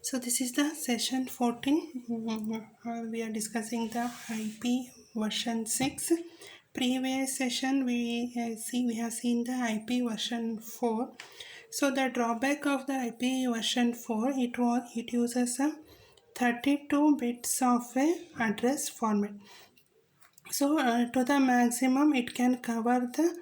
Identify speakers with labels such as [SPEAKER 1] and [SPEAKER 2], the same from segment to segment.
[SPEAKER 1] So this is the session 14. We are discussing the IP version 6. Previous session we have seen the IP version 4. So the drawback of the IP version 4, it uses a 32 bits of a address format. So to the maximum it can cover the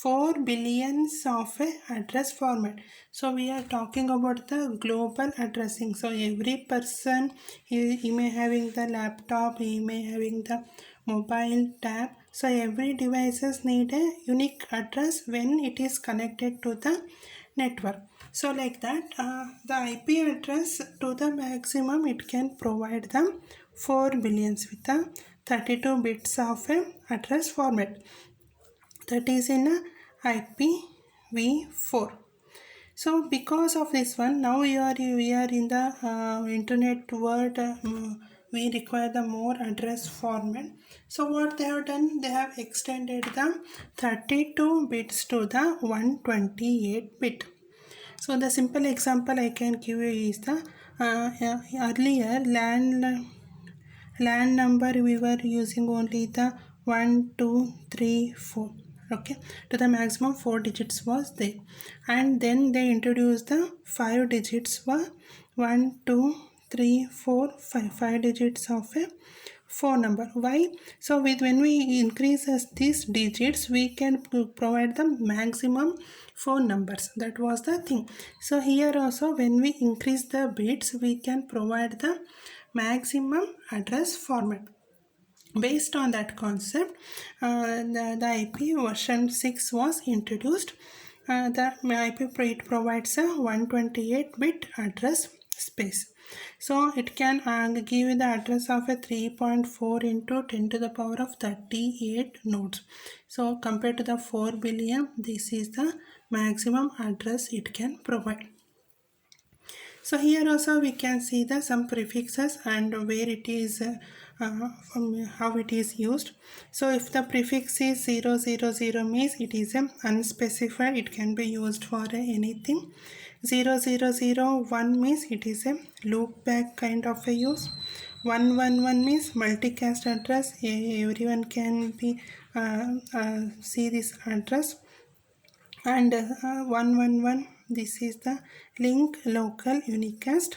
[SPEAKER 1] 4 billions of a address format. So we are talking about the global addressing. So every person, he may having the laptop, he may having the mobile tab. So every devices need a unique address when it is connected to the network. So like that, the IP address to the maximum it can provide them 4 billions with a 32 bits of a address format, that is in a IPv4. So because of this one, now we are in the internet world. We require the more address format. So what they have done, they have extended the 32 bits to the 128 bit. So the simple example I can give you is the earlier LAN number we were using only the 1 2 3 4. Okay, to the maximum 4 digits was there, and then they introduced the 5 digits were 1 2 3 4 5 digits of a phone number. Why? So when we increase these digits, we can provide the maximum phone numbers. That was the thing. So here also, when we increase the bits, we can provide the maximum address format. Based on that concept, the IP version 6 was introduced. The IP it provides a 128-bit address space. So it can give you the address of a 3.4 into 10 to the power of 38 nodes. So compared to the 4 billion, this is the maximum address it can provide. So here also we can see the some prefixes and where it is, how it is used. So if the prefix is 000 means it is unspecified, it can be used for anything. 0001 means it is a loop back kind of a use. 111 means multicast address, everyone can be see this address. And 111, this is the link local unicast,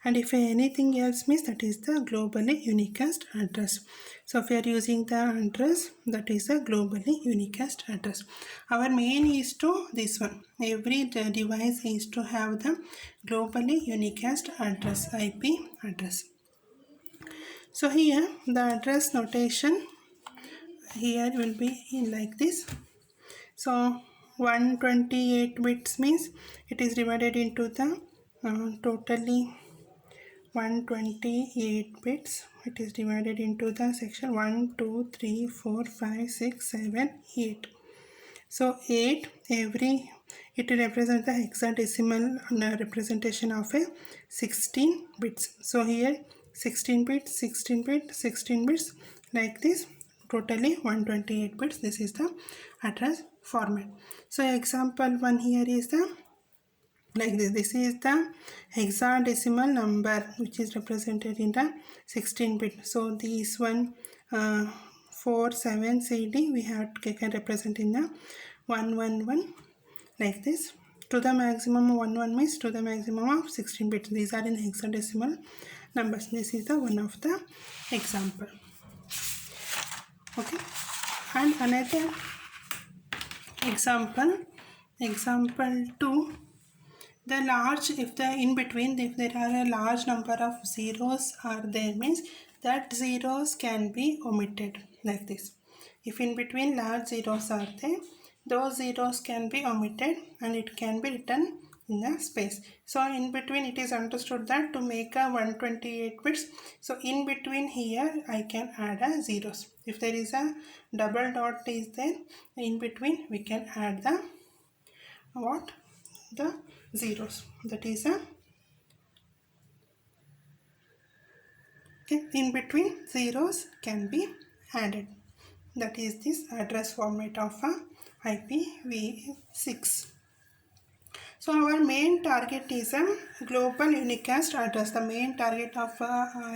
[SPEAKER 1] and if anything else means that is the globally unicast address. So if we are using the address, that is a globally unicast address. Our main is to this one, every device is to have the globally unicast address, IP address. So here the address notation here will be in like this. So 128 bits means it is divided into the totally 128 bits. It is divided into the section 1 2 3 4 5 6 7 8. So 8, every it will represent the hexadecimal representation of a 16 bits. So here 16 bits, 16 bits, 16 bits, like this, totally 128 bits. This is the address format. So example 1 here is the like this. This is the hexadecimal number which is represented in the 16 bit. So this one 47 CD we can represent in the 111 like this. To the maximum 11 means to the maximum of 16 bits. These are in hexadecimal numbers. This is the one of the example. Okay, and another example 2, the large, if the in between, if there are a large number of zeros are there means that zeros can be omitted like this. If in between large zeros are there, those zeros can be omitted and it can be written in a space. So in between it is understood that to make a 128 bits, so in between here I can add a zeros. If there is a double dot is there, in between we can add the what? The zeros. That is a in between zeros can be added. That is this address format of a IPv6. So our main target is a global unicast address. The main target of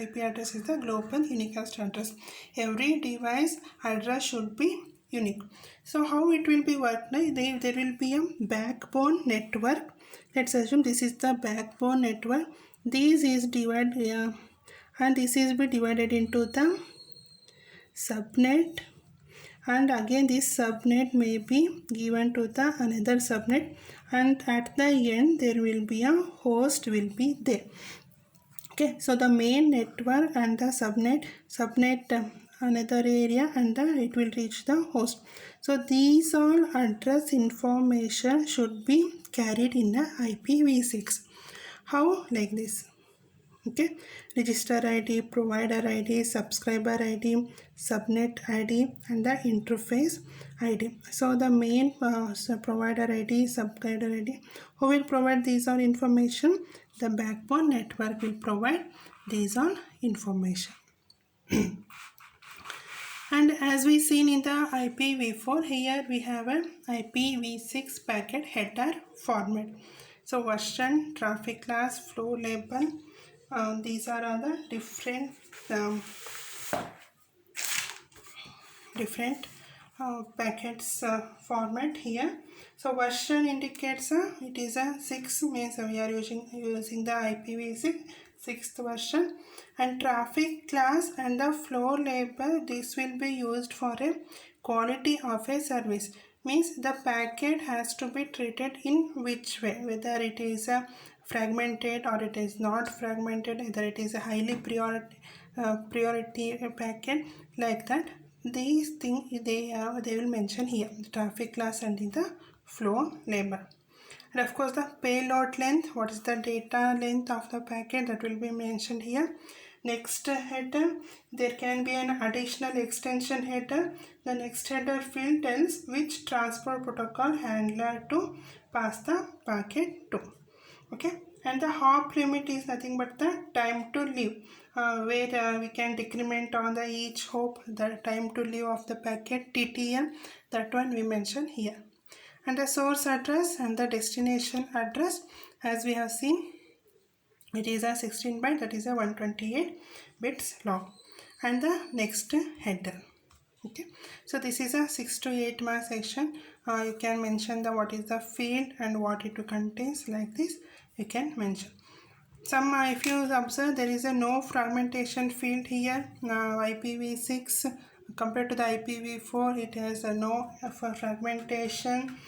[SPEAKER 1] IP address is the global unicast address. Every device address should be unique. So how it will be worked? There will be a backbone network. Let's assume this is the backbone network. This is divided and this is be divided into the subnet, and again this subnet may be given to the another subnet, and at the end there will be a host will be there. Okay, so the main network and the subnet another area, and it will reach the host. So these all address information should be carried in the IPv6. How? Like this. Okay, register ID, provider ID, subscriber ID, subnet ID, and the interface ID. So the main provider ID, subscriber ID, who will provide these all information? The backbone network will provide these all information. And as we seen in the IPv4, here we have an IPv6 packet header format. So version, traffic class, flow label, these are all the different packets format here. So version indicates it is a 6, means we are using the IPv6 6th version, and traffic class and the flow label, this will be used for a quality of a service, means the packet has to be treated in which way, whether it is a fragmented or it is not fragmented, whether it is a highly priority packet, like that. These things they will mention here, the traffic class and in the flow label. And of course the payload length, what is the data length of the packet, that will be mentioned here. Next header, there can be an additional extension header. The next header field tells which transport protocol handler to pass the packet to. Okay, and the hop limit is nothing but the time to live, where we can decrement on the each hop the time to live of the packet, TTL, that one we mention here. And the source address and the destination address, as we have seen, it is a 16 byte, that is a 128 bits long. And the next header. Okay, so this is a 6 to 8 mark section. You can mention the what is the field and what it contains, like this you can mention. Some if you observe, there is a no fragmentation field here. Now IPv6 compared to the IPv4, it has a no fragmentation.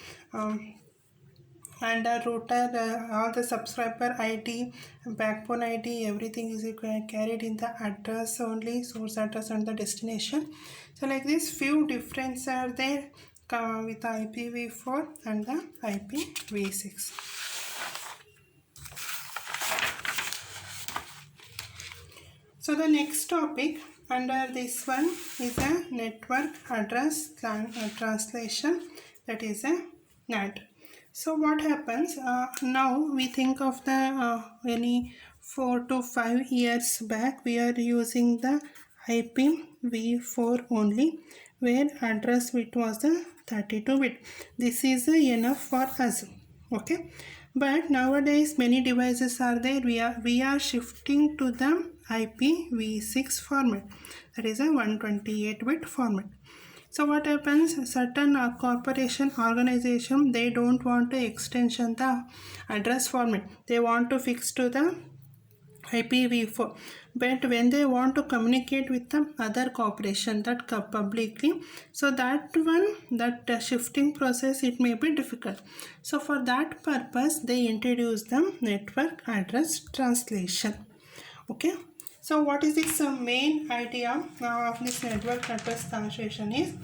[SPEAKER 1] And the router, all the subscriber ID, backbone ID, everything is carried in the address only, source address and the destination. So like this, few differences are there with the IPv4 and the IPv6. So the next topic under this one is a network address translation, that is a NAT. So what happens now, we think of the any 4 to 5 years back, we are using the IPv4 only, where address bit was a 32 bit. This is enough for us. Okay, but nowadays many devices are there, we are shifting to the IPv6 format, that is a 128 bit format. So what happens, certain corporation organization, they don't want to extension the address format, they want to fix to the IPv4, but when they want to communicate with the other corporation that publicly, so that one, that shifting process, it may be difficult. So for that purpose they introduce the network address translation. Okay, so what is this main idea of this network address translation is,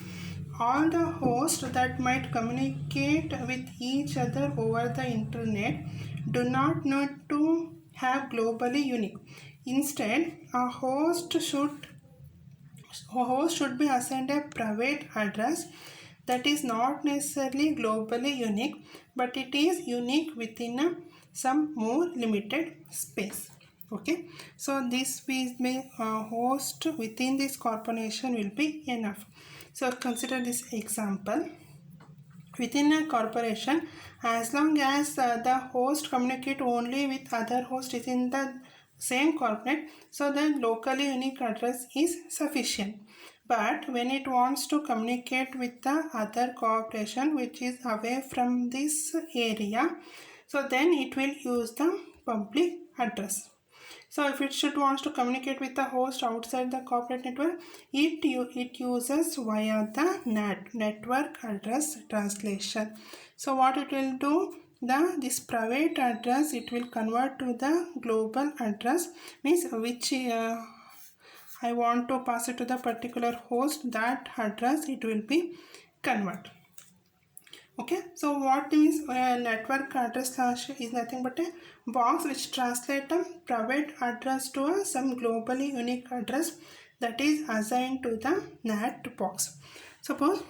[SPEAKER 1] all the hosts that might communicate with each other over the internet do not need to have globally unique. Instead, a host should be assigned a private address that is not necessarily globally unique, but it is unique within some more limited space. Okay, so this may host within this corporation will be enough. So consider this example. within a corporation, as long as the host communicate only with other host within the same corporate, so the locally unique address is sufficient. But when it wants to communicate with the other corporation which is away from this area, so then it will use the public address. So if it should wants to communicate with the host outside the corporate network, it uses via the NAT, network address translation. So what it will do, this private address it will convert to the global address, means which I want to pass it to the particular host, that address it will be convert. Okay, so what is a network address slash is nothing but a box which translates a private address to some globally unique address that is assigned to the NAT box. Suppose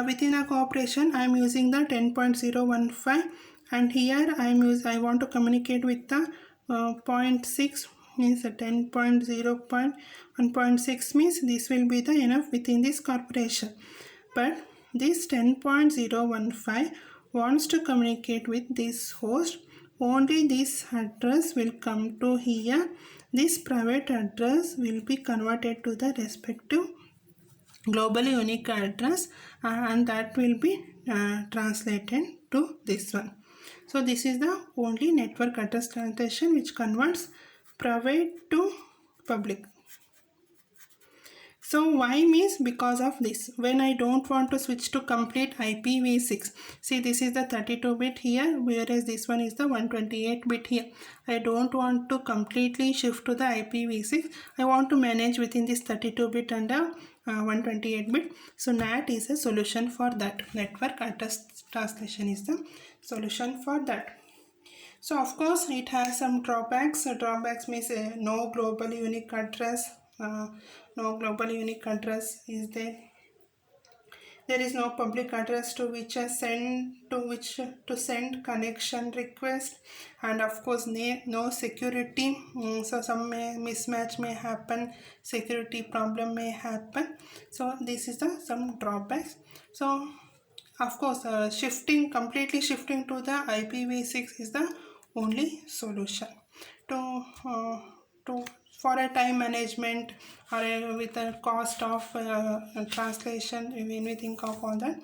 [SPEAKER 1] within a corporation I am using the 10.015 and here I want to communicate with the 0.6, means 10.0.1.6 means this will be the enough within this corporation. But this 10.015 wants to communicate with this host, only this address will come to here. This private address will be converted to the respective globally unique address and that will be translated to this one. So this is the only network address translation which converts private to public. So why means because of this. When I don't want to switch to complete IPv6, see this is the 32-bit here, whereas this one is the 128-bit here. I don't want to completely shift to the IPv6. I want to manage within this 32-bit and 128-bit. So NAT is a solution for that. Network address translation is the solution for that. So of course it has some drawbacks. Drawbacks means no globally unique address. No global unique address is there. There is no public address to which to send connection request, and of course no security. So some mismatch may happen, security problem may happen. So this is some drawbacks. So of course completely shifting to the IPv6 is the only solution to for a time management or with a cost of translation. When we think of all that,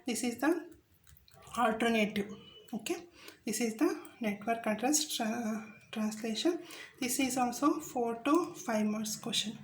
[SPEAKER 1] this is the alternative. Okay, this is the network address translation. This is also 4 to 5 marks question.